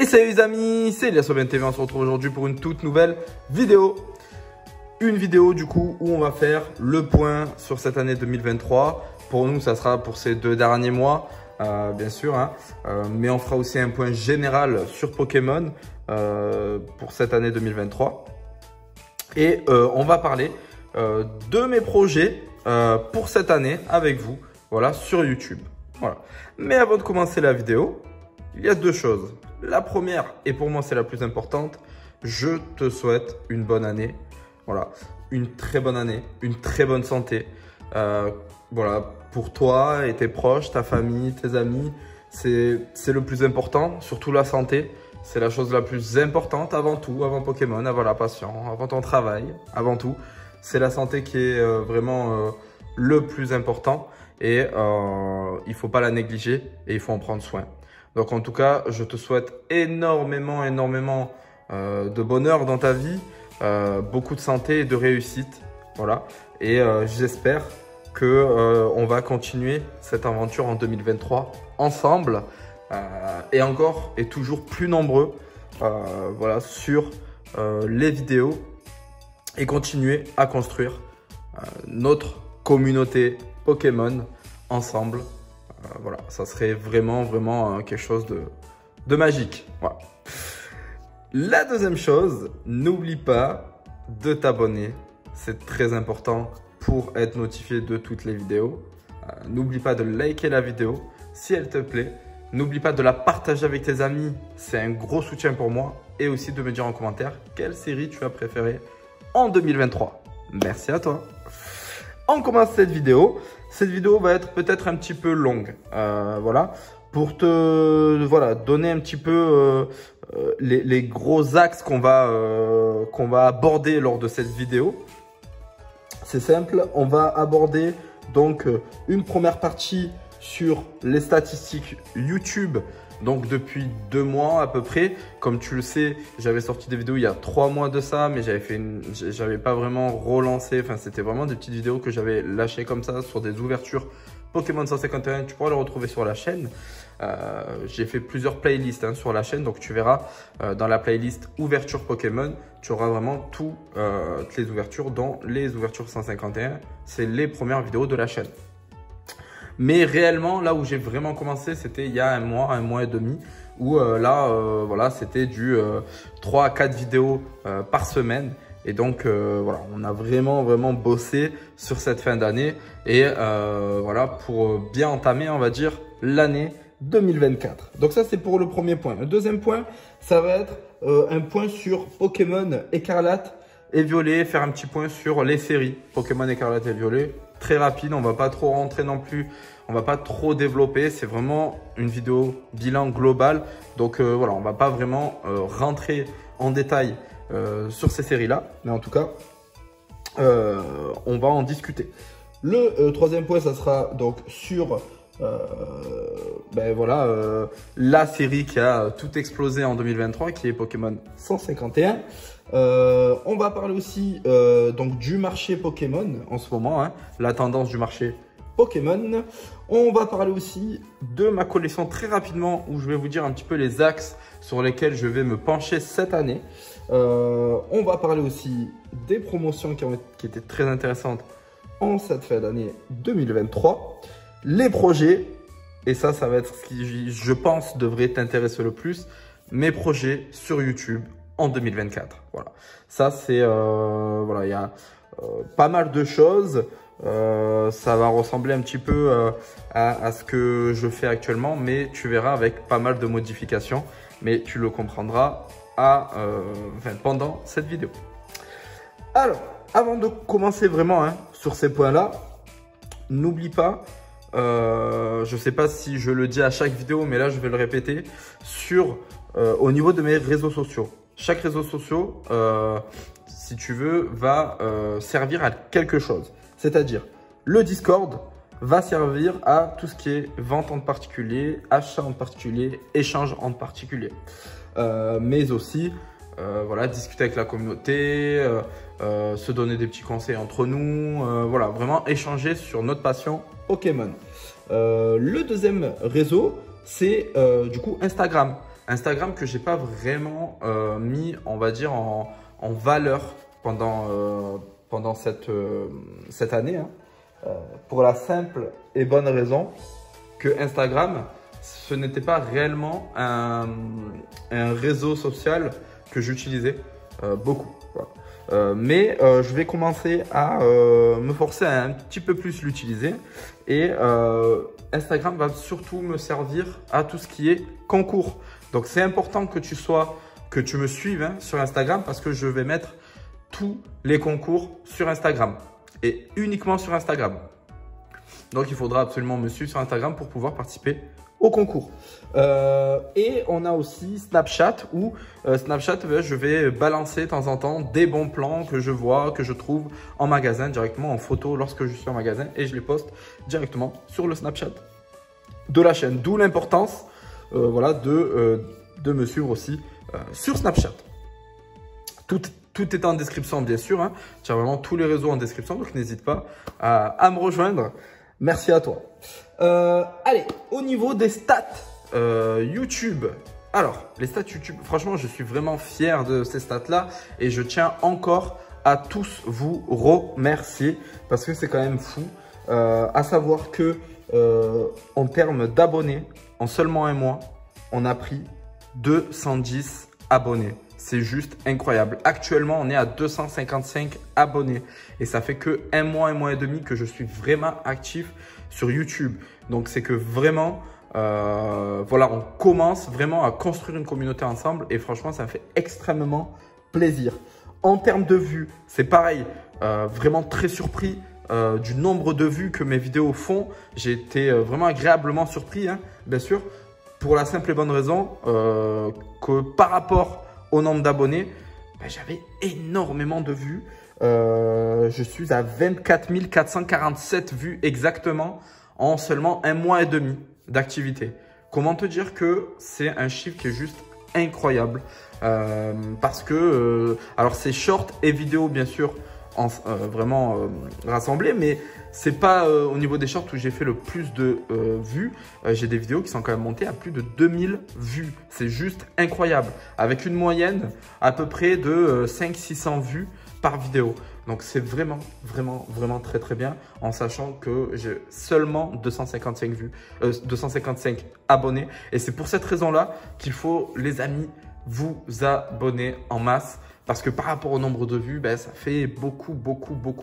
Et salut les amis, c'est Elias Aubin TV, on se retrouve aujourd'hui pour une toute nouvelle vidéo. Une vidéo du coup où on va faire le point sur cette année 2023. Pour nous, ça sera pour ces 2 derniers mois, bien sûr. Mais on fera aussi un point général sur Pokémon pour cette année 2023. Et on va parler de mes projets pour cette année avec vous, voilà, sur YouTube. Voilà. Mais avant de commencer la vidéo, il y a 2 choses. La première, et pour moi c'est la plus importante, je te souhaite une bonne année. Voilà, une très bonne année, une très bonne santé. Voilà, pour toi et tes proches, ta famille, tes amis, c'est le plus important, surtout la santé. C'est la chose la plus importante avant tout, avant Pokémon, avant la passion, avant ton travail, avant tout. C'est la santé qui est vraiment le plus important et il ne faut pas la négliger et il faut en prendre soin. Donc en tout cas, je te souhaite énormément de bonheur dans ta vie, beaucoup de santé et de réussite. Voilà. Et j'espère que on va continuer cette aventure en 2023 ensemble et encore et toujours plus nombreux voilà, sur les vidéos et continuer à construire notre communauté Pokémon ensemble. Voilà, ça serait vraiment quelque chose de magique. Voilà. La deuxième chose, n'oublie pas de t'abonner. C'est très important pour être notifié de toutes les vidéos. N'oublie pas de liker la vidéo si elle te plaît. N'oublie pas de la partager avec tes amis. C'est un gros soutien pour moi. Et aussi de me dire en commentaire quelle série tu as préférée en 2023. Merci à toi. On commence cette vidéo. Cette vidéo va être peut-être un petit peu longue, voilà, pour te donner un petit peu les gros axes qu'on va aborder lors de cette vidéo. C'est simple, on va aborder donc une première partie sur les statistiques YouTube. Donc depuis 2 mois à peu près, comme tu le sais, j'avais sorti des vidéos il y a 3 mois de ça, mais j'avais pas vraiment relancé. Enfin, c'était vraiment des petites vidéos que j'avais lâchées comme ça sur des ouvertures Pokémon 151. Tu pourras le retrouver sur la chaîne. J'ai fait plusieurs playlists sur la chaîne, donc tu verras dans la playlist ouverture Pokémon, tu auras vraiment toutes les ouvertures, dont les ouvertures 151. C'est les premières vidéos de la chaîne. Mais réellement, là où j'ai vraiment commencé, c'était il y a un mois et demi, où voilà, c'était du 3 à 4 vidéos par semaine. Et donc, voilà, on a vraiment bossé sur cette fin d'année et voilà, pour bien entamer, on va dire, l'année 2024. Donc ça, c'est pour le premier point. Le deuxième point, ça va être un point sur Pokémon Écarlate et Violet, faire un petit point sur les séries Pokémon Écarlate et Violet. Très rapide, on va pas trop rentrer non plus, on va pas trop développer, c'est vraiment une vidéo bilan global. Donc voilà, on va pas vraiment rentrer en détail sur ces séries-là, mais en tout cas, on va en discuter. Le troisième point, ça sera donc sur voilà, la série qui a tout explosé en 2023, qui est Pokémon 151. On va parler aussi donc du marché Pokémon en ce moment, la tendance du marché Pokémon. On va parler aussi de ma collection très rapidement, où je vais vous dire un petit peu les axes sur lesquels je vais me pencher cette année. On va parler aussi des promotions qui étaient très intéressantes en cette fin d'année 2023. Les projets, et ça va être ce qui, je pense, devrait t'intéresser le plus, mes projets sur YouTube en 2024. Voilà, ça c'est voilà, il y a pas mal de choses. Ça va ressembler un petit peu à ce que je fais actuellement, mais tu verras avec pas mal de modifications. Mais tu le comprendras pendant cette vidéo. Alors, avant de commencer vraiment sur ces points-là, n'oublie pas, je ne sais pas si je le dis à chaque vidéo, mais là je vais le répéter, au niveau de mes réseaux sociaux. Chaque réseau social, si tu veux, va servir à quelque chose. C'est-à-dire, le Discord va servir à tout ce qui est vente en particulier, achat en particulier, échange en particulier. Mais aussi, voilà, discuter avec la communauté, se donner des petits conseils entre nous, voilà, vraiment échanger sur notre passion Pokémon. Le deuxième réseau, c'est du coup Instagram. Instagram que j'ai pas vraiment mis, on va dire, en valeur pendant cette année. Hein. Pour la simple et bonne raison que Instagram, ce n'était pas réellement un réseau social que j'utilisais beaucoup. Voilà. Mais je vais commencer à me forcer à un petit peu plus l'utiliser. Et Instagram va surtout me servir à tout ce qui est concours. Donc, c'est important que tu me suives hein, sur Instagram parce que je vais mettre tous les concours sur Instagram et uniquement sur Instagram. Donc, il faudra absolument me suivre sur Instagram pour pouvoir participer au concours. Et on a aussi Snapchat où Snapchat, je vais balancer de temps en temps des bons plans que je vois, que je trouve en magasin directement en photo lorsque je suis en magasin et je les poste directement sur le Snapchat de la chaîne. D'où l'importance voilà, de me suivre aussi sur Snapchat. Tout est en description, bien sûr. Hein. Tu as vraiment tous les réseaux en description, donc n'hésite pas à me rejoindre. Merci à toi. Allez, au niveau des stats YouTube. Alors, les stats YouTube, franchement, je suis vraiment fier de ces stats-là et je tiens encore à tous vous remercier parce que c'est quand même fou. À savoir que en termes d'abonnés, en seulement un mois, on a pris 210 abonnés. C'est juste incroyable. Actuellement, on est à 255 abonnés. Et ça fait que un mois et demi que je suis vraiment actif sur YouTube. Donc, c'est que vraiment, voilà, on commence vraiment à construire une communauté ensemble. Et franchement, ça me fait extrêmement plaisir. En termes de vues, c'est pareil. Vraiment très surpris du nombre de vues que mes vidéos font. J'ai été vraiment agréablement surpris, hein, bien sûr. Pour la simple et bonne raison que par rapport au nombre d'abonnés, ben, j'avais énormément de vues. Je suis à 24 447 vues exactement en seulement un mois et demi d'activité. Comment te dire que c'est un chiffre qui est juste incroyable parce que, alors c'est short et vidéo bien sûr, vraiment rassemblés, mais c'est pas au niveau des shorts où j'ai fait le plus de vues. J'ai des vidéos qui sont quand même montées à plus de 2000 vues. C'est juste incroyable. Avec une moyenne à peu près de 500-600 vues par vidéo. Donc c'est vraiment très très bien en sachant que j'ai seulement 255 abonnés. Et c'est pour cette raison-là qu'il faut, les amis, vous abonner en masse. Parce que par rapport au nombre de vues, ben, ça fait beaucoup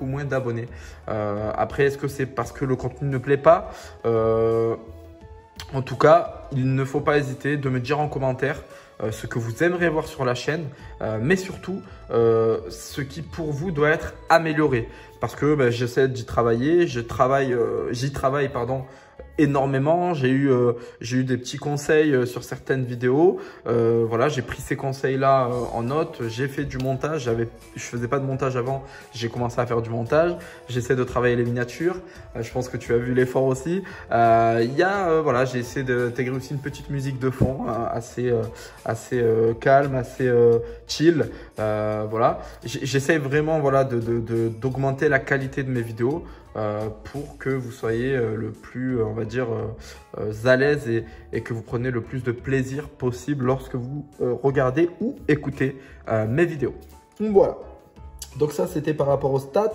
moins d'abonnés. Après, est-ce que c'est parce que le contenu ne plaît pas? En tout cas, il ne faut pas hésiter de me dire en commentaire ce que vous aimeriez voir sur la chaîne, mais surtout ce qui pour vous doit être amélioré. Parce que ben, j'essaie d'y travailler, j'y travaille énormément. J'ai eu des petits conseils sur certaines vidéos. Voilà, j'ai pris ces conseils-là en note. J'ai fait du montage. Je faisais pas de montage avant. J'ai commencé à faire du montage. J'essaie de travailler les miniatures. Je pense que tu as vu l'effort aussi. Voilà, j'ai essayé d'intégrer aussi une petite musique de fond assez calme, assez chill. Voilà, j'essaie vraiment voilà d'augmenter la qualité de mes vidéos. Pour que vous soyez le plus, on va dire, à l'aise et que vous preniez le plus de plaisir possible lorsque vous regardez ou écoutez mes vidéos. Donc voilà. Donc ça, c'était par rapport aux stats.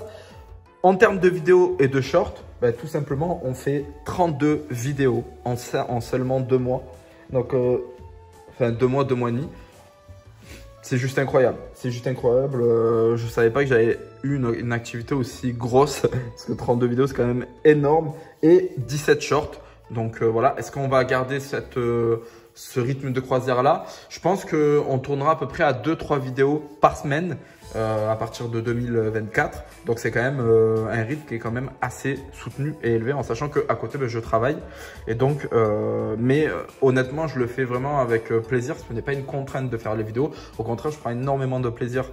En termes de vidéos et de shorts, ben, tout simplement, on fait 32 vidéos en seulement 2 mois. Donc, enfin 2 mois, 2 mois et demi. C'est juste incroyable. C'est juste incroyable. Je ne savais pas que j'avais eu une activité aussi grosse. Parce que 32 vidéos, c'est quand même énorme. Et 17 shorts. Donc voilà. Est-ce qu'on va garder ce rythme de croisière-là? Je pense qu'on tournera à peu près à 2-3 vidéos par semaine à partir de 2024. Donc c'est quand même un rythme qui est quand même assez soutenu et élevé en sachant qu'à côté ben, je travaille. Et donc, mais honnêtement, je le fais vraiment avec plaisir. Ce n'est pas une contrainte de faire les vidéos. Au contraire, je prends énormément de plaisir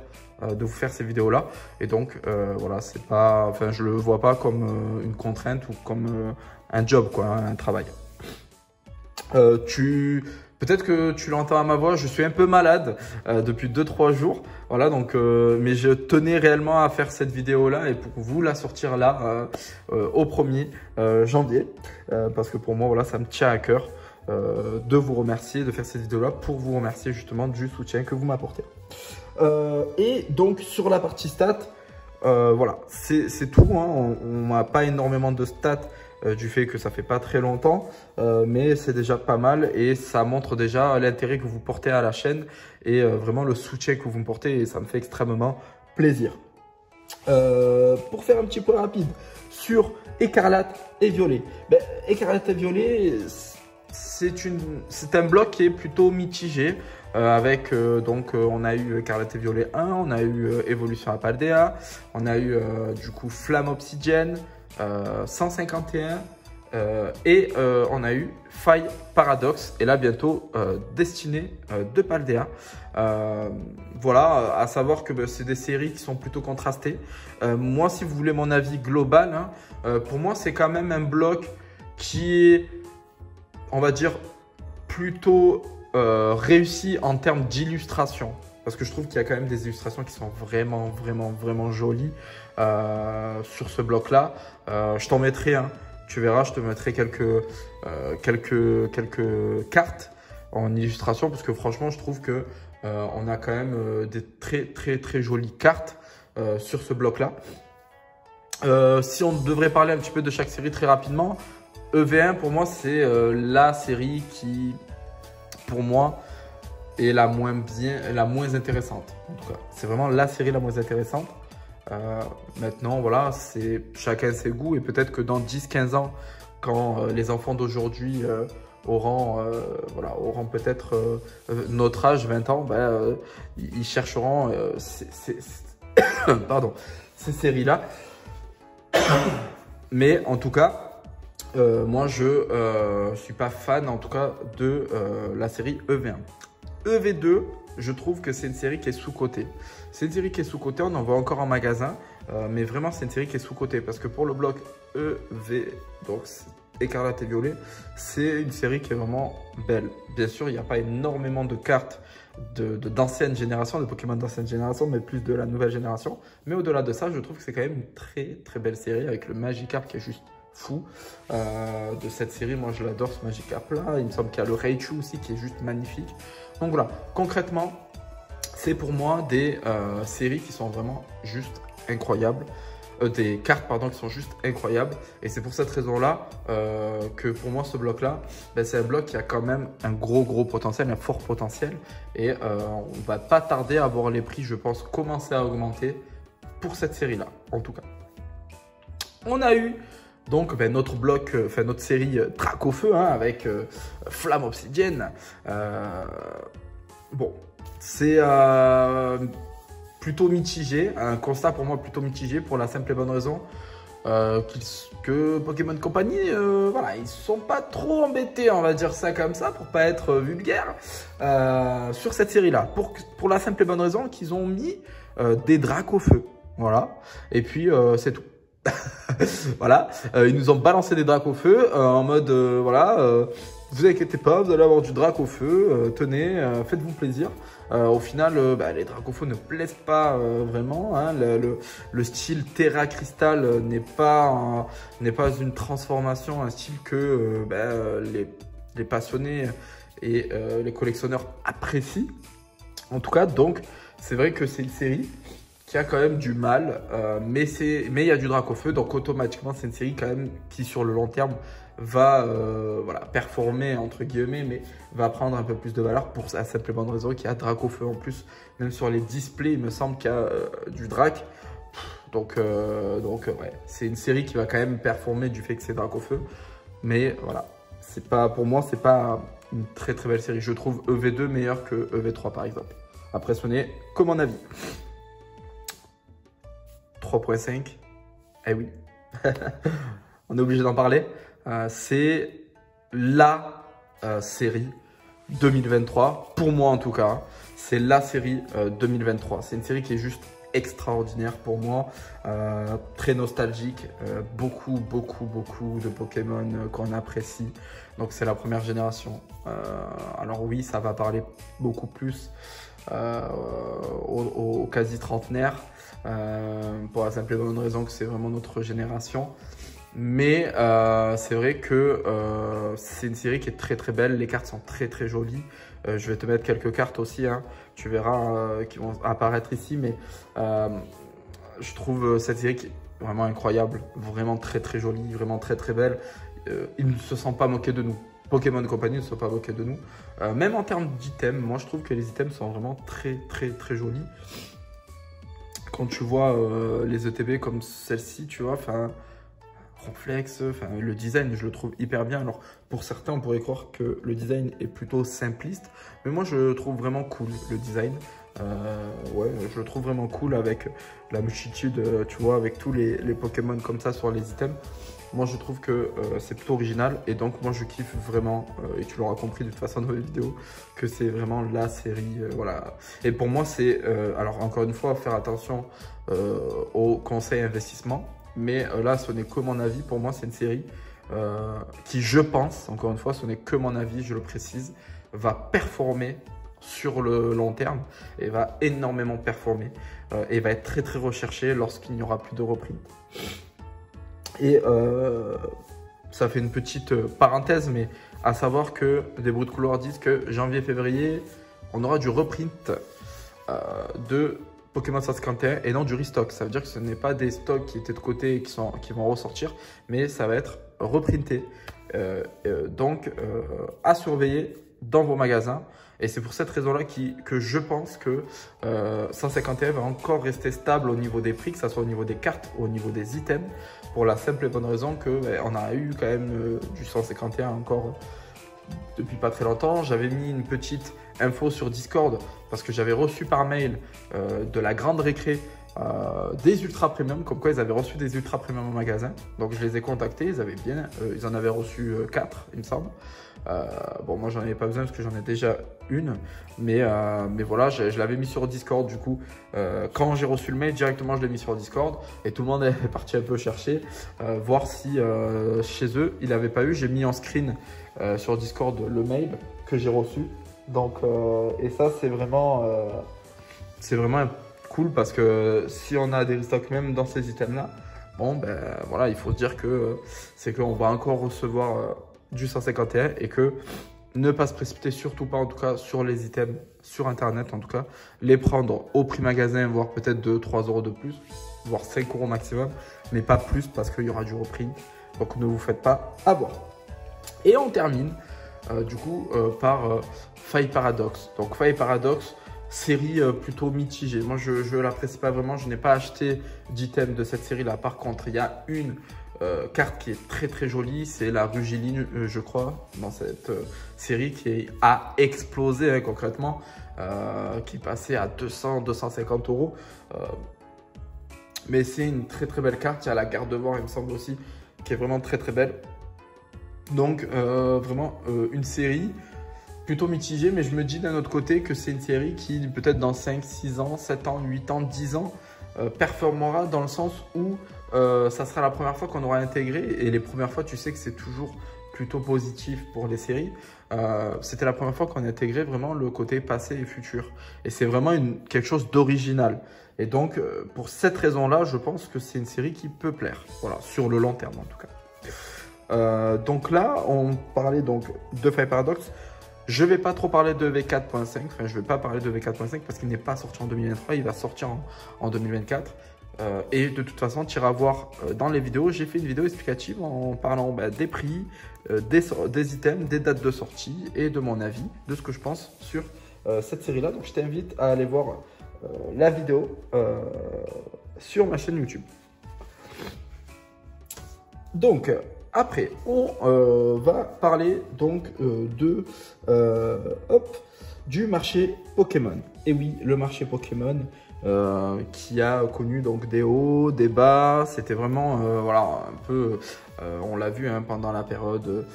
de vous faire ces vidéos-là. Et donc, voilà, c'est pas, enfin, je le vois pas comme une contrainte ou comme un job, quoi, hein, un travail. Peut-être que tu l'entends à ma voix, je suis un peu malade depuis 2-3 jours. Voilà, donc, mais je tenais réellement à faire cette vidéo-là et pour vous la sortir là au 1er janvier. Parce que pour moi, voilà, ça me tient à cœur. de vous remercier, de faire cette vidéo-là pour vous remercier justement du soutien que vous m'apportez. Et donc sur la partie stats, voilà, c'est tout. Hein. On n'a pas énormément de stats du fait que ça fait pas très longtemps, mais c'est déjà pas mal et ça montre déjà l'intérêt que vous portez à la chaîne et vraiment le soutien que vous me portez et ça me fait extrêmement plaisir. Pour faire un petit point rapide sur Écarlate et Violet. Écarlate et Violet, c'est un bloc qui est plutôt mitigé. Avec donc on a eu Écarlate et Violet 1, on a eu Évolution à Paldea, on a eu du coup Flamme Obsidienne 151 et on a eu Faille Paradoxe et là bientôt Destinée de Paldea. Voilà, à savoir que c'est des séries qui sont plutôt contrastées. Moi, si vous voulez mon avis global, hein, pour moi c'est quand même un bloc qui est, on va dire, plutôt réussi en termes d'illustration. Parce que je trouve qu'il y a quand même des illustrations qui sont vraiment jolies sur ce bloc-là. Je t'en mettrai, hein, tu verras, je te mettrai quelques cartes en illustration parce que franchement, je trouve que on a quand même des très jolies cartes sur ce bloc-là. Si on devrait parler un petit peu de chaque série très rapidement, EV1 pour moi c'est la série qui, pour moi, est la moins intéressante. En tout cas, c'est vraiment la série la moins intéressante. Maintenant, voilà, c'est chacun ses goûts et peut-être que dans 10-15 ans, quand les enfants d'aujourd'hui auront peut-être notre âge, 20 ans, ils chercheront pardon, ces séries-là. Mais en tout cas, moi, je suis pas fan, en tout cas, de la série EV1. EV2, je trouve que c'est une série qui est sous-cotée. C'est une série qui est sous-cotée, on en voit encore en magasin, mais vraiment, c'est une série qui est sous-cotée. Parce que pour le bloc EV, donc Écarlate et Violet, c'est une série qui est vraiment belle. Bien sûr, il n'y a pas énormément de cartes d'ancienne génération, de Pokémon d'ancienne génération, mais plus de la nouvelle génération. Mais au-delà de ça, je trouve que c'est quand même une très belle série avec le Magikarp qui est juste fou de cette série. Moi je l'adore ce Magikarp là. Il me semble qu'il y a le Raichu aussi qui est juste magnifique. Donc voilà, concrètement c'est pour moi des séries qui sont vraiment juste incroyables, des cartes pardon qui sont juste incroyables et c'est pour cette raison là que pour moi ce bloc là c'est un bloc qui a quand même un gros potentiel, un fort potentiel et on va pas tarder à voir les prix, je pense, commencer à augmenter pour cette série là. En tout cas, on a eu donc notre bloc, notre série Dracofeu hein, avec Flamme Obsidienne. Bon, c'est plutôt mitigé, un constat pour moi plutôt mitigé pour la simple et bonne raison que Pokémon Company, voilà, ils sont pas trop embêtés, on va dire ça comme ça, pour pas être vulgaire, sur cette série-là. Pour la simple et bonne raison qu'ils ont mis des Dracofeu, voilà, et puis c'est tout. Voilà, ils nous ont balancé des Dracofeu en mode voilà, vous inquiétez pas, vous allez avoir du Dracofeu, tenez, faites-vous plaisir. Au final, les Dracofeu ne plaisent pas vraiment, hein. Le style Terra Crystal n'est pas une transformation, un style que les passionnés et les collectionneurs apprécient. En tout cas, donc c'est vrai que c'est une série qui a quand même du mal, mais il y a du Dracofeu, donc automatiquement c'est une série quand même qui sur le long terme va voilà, performer entre guillemets, mais va prendre un peu plus de valeur pour la simple et bonne raison qu'il y a Dracofeu en plus. Même sur les displays, il me semble qu'il y a du Drac. Donc ouais, c'est une série qui va quand même performer du fait que c'est Dracofeu. Mais voilà, c'est pas, pour moi, c'est pas une très belle série. Je trouve EV2 meilleur que EV3 par exemple. Après, ce n'est que mon avis. 3.5, eh oui, on est obligé d'en parler. C'est la série 2023, pour moi en tout cas. C'est la série 2023. C'est une série qui est juste extraordinaire pour moi, très nostalgique, beaucoup de Pokémon qu'on apprécie. Donc c'est la première génération. Alors oui, ça va parler beaucoup plus aux quasi trentenaires, pour la simple et bonne raison que c'est vraiment notre génération. Mais c'est vrai que c'est une série qui est très très belle. Les cartes sont très très jolies. Je vais te mettre quelques cartes aussi, hein. Tu verras qui vont apparaître ici. Mais je trouve cette série qui est vraiment incroyable. Vraiment très très jolie, vraiment très très belle. Ils ne se sont pas moqués de nous. Pokémon Company ne se sont pas moqués de nous. Même en termes d'items, moi je trouve que les items sont vraiment très très très jolis. Quand tu vois les ETB comme celle-ci, tu vois, enfin... Ronflex, enfin le design je le trouve hyper bien. Alors pour certains on pourrait croire que le design est plutôt simpliste, mais moi je le trouve vraiment cool le design. Ouais, je le trouve vraiment cool avec la multitude, tu vois, avec tous les Pokémon comme ça sur les items. Moi je trouve que c'est plutôt original et donc moi je kiffe vraiment, et tu l'auras compris de toute façon dans les vidéos, que c'est vraiment la série, voilà. Et pour moi c'est, alors encore une fois, faire attention aux conseils investissement. Mais là, ce n'est que mon avis. Pour moi, c'est une série qui, je pense, encore une fois, ce n'est que mon avis, je le précise, va performer sur le long terme et va énormément performer et va être très très recherché lorsqu'il n'y aura plus de reprint. Et ça fait une petite parenthèse, mais à savoir que des bruits de couloir disent que janvier-février, on aura du reprint de Pokémon 151 et non du restock. Ça veut dire que ce n'est pas des stocks qui étaient de côté et qui vont ressortir, mais ça va être reprinté. Donc, à surveiller dans vos magasins. Et c'est pour cette raison-là que je pense que 151 va encore rester stable au niveau des prix, que ce soit au niveau des cartes, au niveau des items, pour la simple et bonne raison qu'on a eu quand même du 151 encore depuis pas très longtemps. J'avais mis une petite info sur Discord parce que j'avais reçu par mail de la grande récré des ultra premium, comme quoi ils avaient reçu des ultra premium au magasin. Donc je les ai contactés, ils en avaient reçu 4 il me semble. Bon, moi j'en avais pas besoin parce que j'en ai déjà une, mais voilà, je l'avais mis sur Discord. Du coup quand j'ai reçu le mail directement je l'ai mis sur Discord et tout le monde est parti un peu chercher voir si chez eux il n'avait pas eu. J'ai mis en screen sur Discord le mail que j'ai reçu. Donc et ça c'est vraiment cool parce que si on a des restocks même dans ces items là, bon ben voilà, il faut se dire que c'est qu'on va encore recevoir du 151 et que ne pas se précipiter, surtout pas en tout cas sur les items sur internet, en tout cas les prendre au prix magasin, voire peut-être 2-3 € de plus, voire 5 € maximum, mais pas plus parce qu'il y aura du reprint. Donc ne vous faites pas avoir. Et on termine du coup par Faille Paradox. Donc Faille Paradox, série plutôt mitigée. Moi je l'apprécie pas vraiment, je n'ai pas acheté d'item de cette série là. Par contre il y a une carte qui est très très jolie, c'est la Rugiline je crois, dans cette série qui a explosé hein, concrètement, qui est passée à 200-250 €. Mais c'est une très très belle carte. Il y a la Gardevoir il me semble aussi, qui est vraiment très très belle. Donc vraiment une série plutôt mitigée, mais je me dis d'un autre côté que c'est une série qui peut-être dans 5, 6 ans, 7 ans, 8 ans, 10 ans performera, dans le sens où ça sera la première fois qu'on aura intégré, et les premières fois tu sais que c'est toujours plutôt positif pour les séries. C'était la première fois qu'on a intégré vraiment le côté passé et futur, et c'est vraiment quelque chose d'original. Et donc pour cette raison-là, je pense que c'est une série qui peut plaire, voilà, sur le long terme en tout cas. Donc là, on parlait donc de Faille Paradox. Je ne vais pas trop parler de V4.5, enfin je ne vais pas parler de V4.5 parce qu'il n'est pas sorti en 2023, il va sortir en 2024. Et de toute façon, tu iras voir dans les vidéos, j'ai fait une vidéo explicative en parlant des prix, des items, des dates de sortie et de mon avis, de ce que je pense sur cette série-là. Donc je t'invite à aller voir la vidéo sur ma chaîne YouTube. Donc, après, on va parler donc du marché Pokémon. Et oui, le marché Pokémon qui a connu donc des hauts, des bas. C'était vraiment, voilà, un peu, on l'a vu hein, pendant la période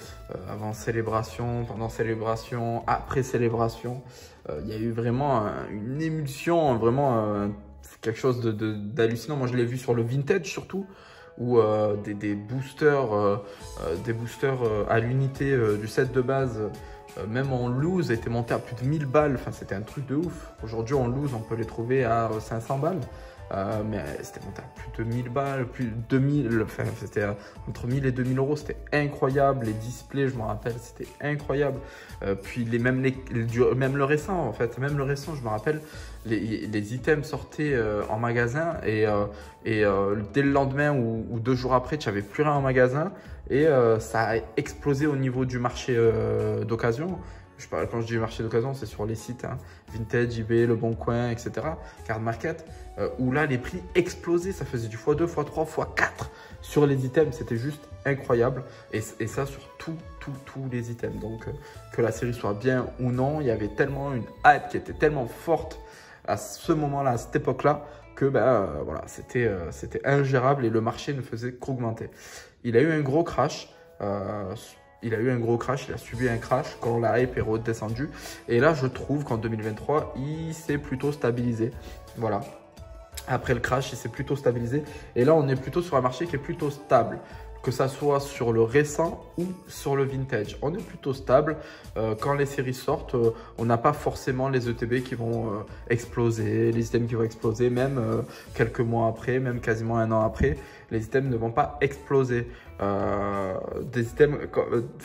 avant célébration, pendant célébration, après célébration. Il y a eu vraiment une émulsion, vraiment quelque chose d'hallucinant. Moi, je l'ai vu sur le vintage surtout, où des boosters à l'unité du set de base, même en loose, étaient montés à plus de 1000 balles. Enfin, c'était un truc de ouf. Aujourd'hui, en loose, on peut les trouver à 500 balles. mais c'était monté à plus de 1000 balles, plus de 2000, enfin c'était entre 1000 et 2000 euros, c'était incroyable. Les displays, je me rappelle, c'était incroyable. Puis même le récent, en fait, même le récent, je me rappelle, les items sortaient en magasin et dès le lendemain ou 2 jours après, tu n'avais plus rien en magasin et ça a explosé au niveau du marché d'occasion. Quand je dis marché d'occasion, c'est sur les sites Vintage, eBay, Le Bon Coin, etc. Card Market, où là, les prix explosaient. Ça faisait du x2, x3, x4 sur les items. C'était juste incroyable. Et ça sur tous les items. Donc, que la série soit bien ou non, il y avait tellement une hype qui était tellement forte à ce moment-là, à cette époque-là, que voilà, c'était ingérable et le marché ne faisait qu'augmenter. Il a eu un gros crash. Il a subi un crash quand la hype est redescendue. Et là, je trouve qu'en 2023, il s'est plutôt stabilisé. Voilà. Après le crash, il s'est plutôt stabilisé. Et là, on est plutôt sur un marché qui est plutôt stable. Que ça soit sur le récent ou sur le vintage. On est plutôt stable. Quand les séries sortent, on n'a pas forcément les ETB qui vont exploser, les items qui vont exploser, même quelques mois après, même quasiment un an après, les items ne vont pas exploser. Des items,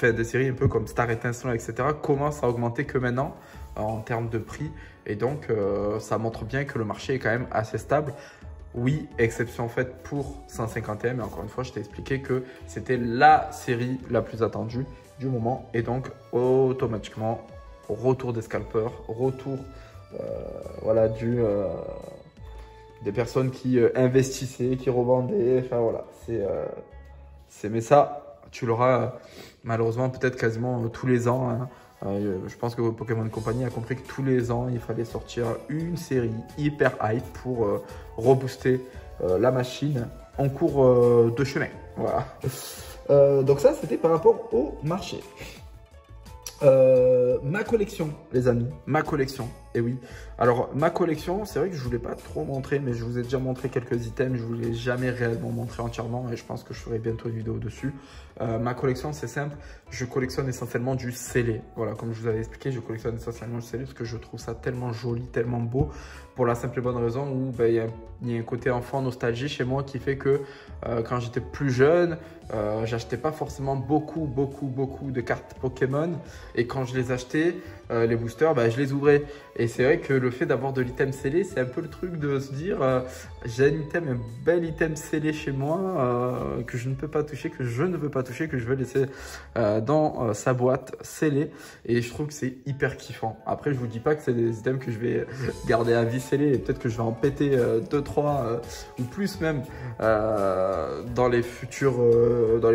des séries un peu comme Star Étincelant, etc. commencent à augmenter que maintenant en termes de prix. Et donc, ça montre bien que le marché est quand même assez stable. Oui, exception faite pour 151, mais encore une fois, je t'ai expliqué que c'était la série la plus attendue du moment. Et donc, automatiquement, retour des scalpers, retour voilà, des personnes qui investissaient, qui revendaient. Enfin voilà, mais ça, tu l'auras malheureusement peut-être quasiment tous les ans. Hein. Je pense que Pokémon Company a compris que tous les ans, il fallait sortir une série hyper hype pour rebooster la machine en cours de chemin. Voilà. Donc ça, c'était par rapport au marché. Ma collection, les amis, ma collection. Et oui, alors ma collection, c'est vrai que je ne voulais pas trop montrer, mais je vous ai déjà montré quelques items. Je ne vous l'ai jamais réellement montré entièrement et je pense que je ferai bientôt une vidéo dessus. Ma collection, c'est simple. Je collectionne essentiellement du scellé. Voilà, comme je vous avais expliqué, je collectionne essentiellement du scellé parce que je trouve ça tellement joli, tellement beau. Pour la simple et bonne raison où il y a un côté enfant nostalgie chez moi qui fait que quand j'étais plus jeune, j'achetais pas forcément beaucoup de cartes Pokémon. Et quand je les achetais, les boosters, je les ouvrais. Et c'est vrai que le fait d'avoir de l'item scellé, c'est un peu le truc de se dire j'ai un bel item scellé chez moi que je ne peux pas toucher, que je ne veux pas toucher, que je veux laisser dans sa boîte scellée. Et je trouve que c'est hyper kiffant. Après, je vous dis pas que c'est des items que je vais garder à vie scellés et peut-être que je vais en péter 2-3 ou plus même dans les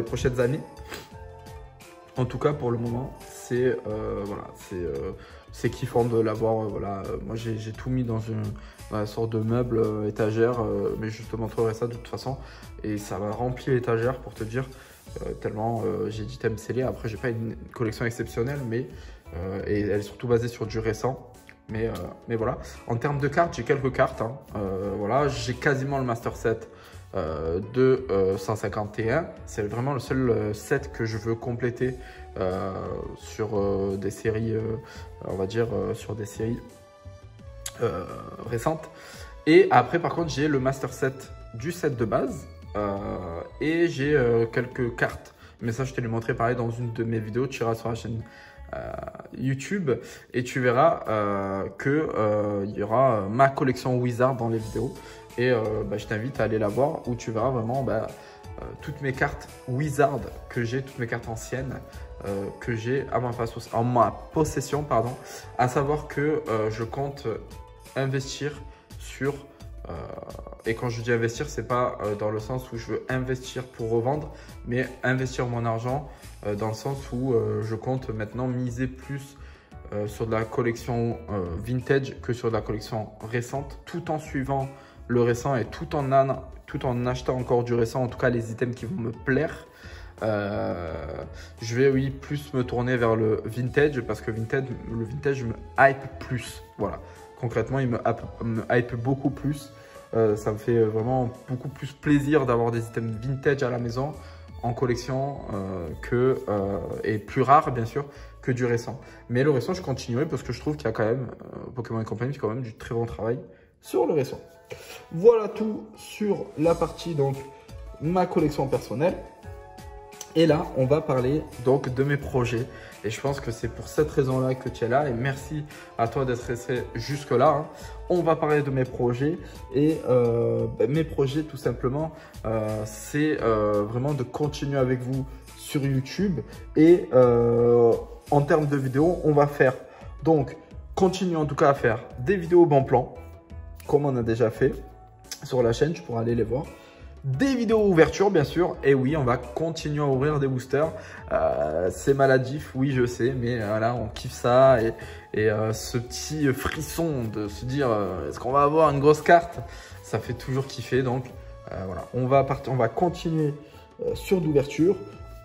prochaines années. En tout cas, pour le moment, c'est voilà, c'est kiffant de l'avoir. Voilà. Moi, j'ai tout mis dans une sorte de meuble étagère, mais je te montrerai ça de toute façon. Et ça va remplir l'étagère pour te dire tellement j'ai d'items scellés. Après, j'ai pas une collection exceptionnelle, mais et elle est surtout basée sur du récent. Mais voilà. En termes de cartes, j'ai quelques cartes. Hein. Voilà, j'ai quasiment le Master Set de 151. C'est vraiment le seul set que je veux compléter sur des séries, on va dire, sur des séries récentes. Et après, par contre, j'ai le Master Set du set de base et j'ai quelques cartes. Mais ça, je te l'ai montré pareil dans une de mes vidéos. Tu iras sur la chaîne YouTube et tu verras qu'il y aura ma collection Wizard dans les vidéos. Et je t'invite à aller la voir où tu verras vraiment toutes mes cartes Wizard que j'ai, toutes mes cartes anciennes que j'ai en ma possession, pardon. À savoir que je compte investir sur et quand je dis investir, c'est pas dans le sens où je veux investir pour revendre, mais investir mon argent dans le sens où je compte maintenant miser plus sur de la collection vintage que sur de la collection récente, tout en suivant le récent et tout en achetant encore du récent, en tout cas les items qui vont me plaire. Je vais oui plus me tourner vers le vintage parce que le vintage me hype plus. Voilà, concrètement il me hype beaucoup plus. Ça me fait vraiment beaucoup plus plaisir d'avoir des items vintage à la maison en collection et plus rare bien sûr que du récent. Mais le récent je continuerai parce que je trouve qu'il y a quand même Pokémon Company fait quand même du très bon travail sur le récent. Voilà tout sur la partie donc ma collection personnelle. Et là, on va parler donc de mes projets. Et je pense que c'est pour cette raison-là que tu es là. Et merci à toi d'être resté jusque-là. Hein. On va parler de mes projets. Et mes projets, tout simplement, c'est vraiment de continuer avec vous sur YouTube. Et en termes de vidéos, on va faire donc continuer en tout cas à faire des vidéos bon plan, comme on a déjà fait sur la chaîne. Tu pourras aller les voir. Des vidéos ouverture, bien sûr. Et oui, on va continuer à ouvrir des boosters. C'est maladif, oui, je sais. Mais là, on kiffe ça. Et ce petit frisson de se dire, est-ce qu'on va avoir une grosse carte? Ça fait toujours kiffer. Donc, voilà. On va continuer sur d'ouverture.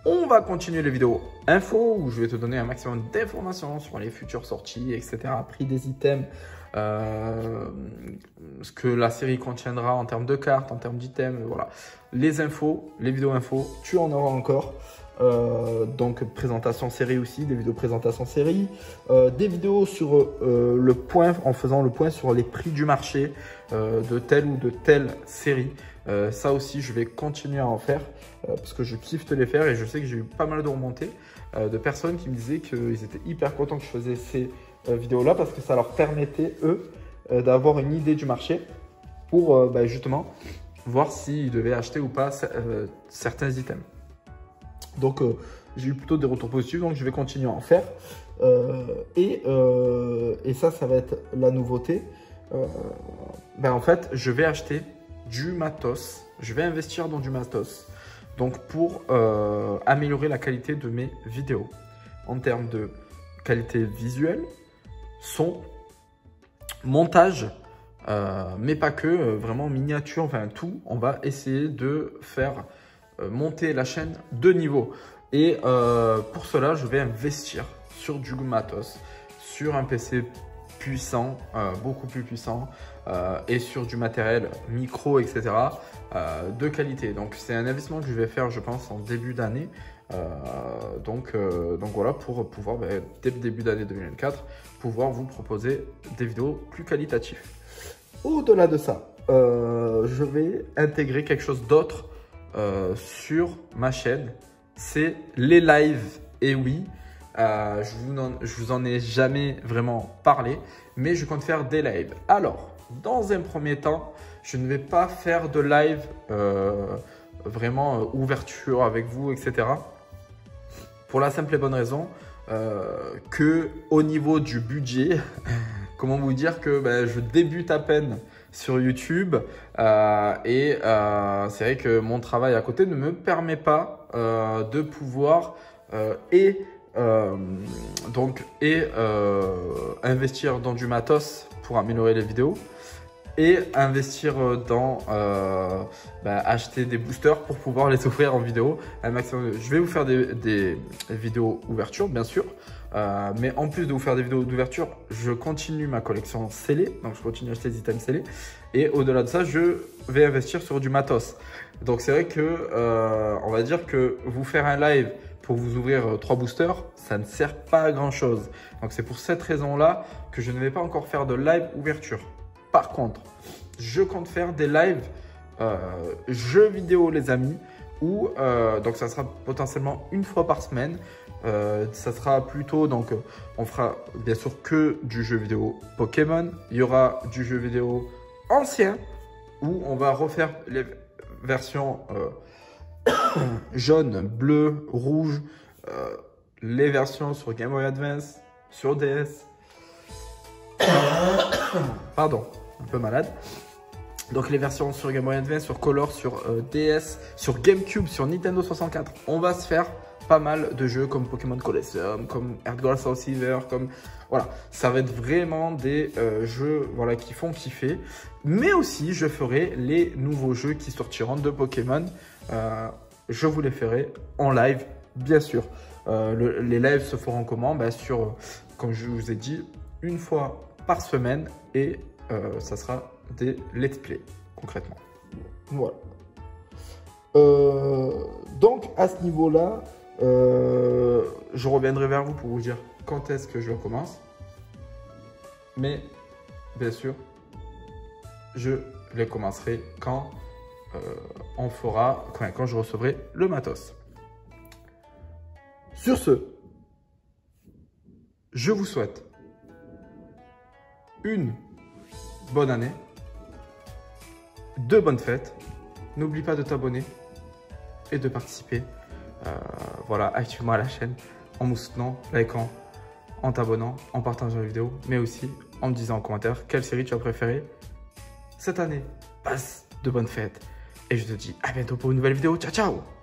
On va continuer les vidéos info où je vais te donner un maximum d'informations sur les futures sorties, etc. Prix des items. Ce que la série contiendra en termes de cartes, en termes d'items, voilà. Les infos, les vidéos infos, tu en auras encore. Donc présentation série aussi, des vidéos présentation série, des vidéos sur le point, en faisant le point sur les prix du marché de telle ou de telle série. Ça aussi, je vais continuer à en faire parce que je kiffe te les faire et je sais que j'ai eu pas mal de remontées de personnes qui me disaient qu'ils étaient hyper contents que je faisais ces vidéos-là parce que ça leur permettait, eux, d'avoir une idée du marché pour justement voir s'ils devaient acheter ou pas certains items. Donc, j'ai eu plutôt des retours positifs, donc je vais continuer à en faire. Et ça va être la nouveauté. En fait, je vais acheter du matos. Je vais investir dans du matos. Donc, pour améliorer la qualité de mes vidéos. En termes de qualité visuelle, son, montage, mais pas que, vraiment miniature, enfin tout. On va essayer de faire monter la chaîne de niveau. Et pour cela, je vais investir sur du matos, sur un PC puissant, beaucoup plus puissant, et sur du matériel micro, etc. De qualité. Donc, c'est un investissement que je vais faire, je pense, en début d'année. Donc voilà, pour pouvoir, dès le début d'année 2024, pouvoir vous proposer des vidéos plus qualitatives. Au-delà de ça, je vais intégrer quelque chose d'autre sur ma chaîne, c'est les lives. Et oui, je vous en ai jamais vraiment parlé, mais je compte faire des lives. Alors, dans un premier temps, je ne vais pas faire de live vraiment ouverture avec vous, etc. Pour la simple et bonne raison que au niveau du budget, comment vous dire que je débute à peine sur YouTube et c'est vrai que mon travail à côté ne me permet pas de pouvoir investir dans du matos pour améliorer les vidéos et investir dans acheter des boosters pour pouvoir les offrir en vidéo un maximum. Je vais vous faire des vidéos ouverture, bien sûr. Mais en plus de vous faire des vidéos d'ouverture, je continue ma collection scellée. Donc, je continue à acheter des items scellés. Et au-delà de ça, je vais investir sur du matos. Donc, c'est vrai que on va dire que vous faire un live pour vous ouvrir 3 boosters, ça ne sert pas à grand-chose. Donc, c'est pour cette raison-là que je ne vais pas encore faire de live ouverture. Par contre, je compte faire des lives jeux vidéo, les amis, où donc ça sera potentiellement une fois par semaine. Ça sera plutôt, donc on fera bien sûr que du jeu vidéo Pokémon. Il y aura du jeu vidéo ancien où on va refaire les versions jaune, bleu, rouge, les versions sur Game Boy Advance, sur DS. Pardon, un peu malade. Donc les versions sur Game Boy Advance, sur Color, sur DS, sur GameCube, sur Nintendo 64. On va se faire pas mal de jeux comme Pokémon Colosseum, comme Earthbound Soul Silver, comme voilà, ça va être vraiment des jeux voilà qui font kiffer. Mais aussi, je ferai les nouveaux jeux qui sortiront de Pokémon. Je vous les ferai en live, bien sûr. Les lives se feront comment? Comme je vous ai dit, une fois par semaine et ça sera des let's play concrètement. Voilà. Donc à ce niveau-là, je reviendrai vers vous pour vous dire quand est-ce que je commence. Mais bien sûr, je les commencerai quand quand je recevrai le matos. Sur ce, je vous souhaite une bonne année, de bonnes fêtes. N'oublie pas de t'abonner et de participer voilà, activement à la chaîne en me soutenant, likant, en t'abonnant, en partageant la vidéo, mais aussi en me disant en commentaire quelle série tu as préférée cette année. Passe de bonnes fêtes et je te dis à bientôt pour une nouvelle vidéo. Ciao, ciao!